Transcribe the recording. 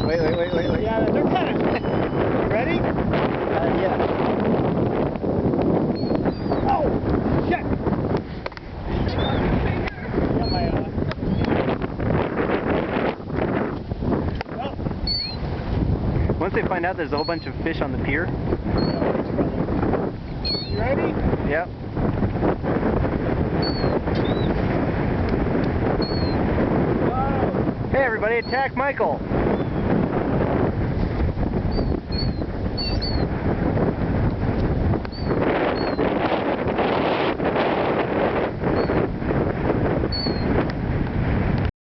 Wait. Yeah, they're kind of... Ready? Yeah. Oh, shit! Yeah, my, Once they find out there's a whole bunch of fish on the pier. You ready? Yep. Hey everybody, attack Michael!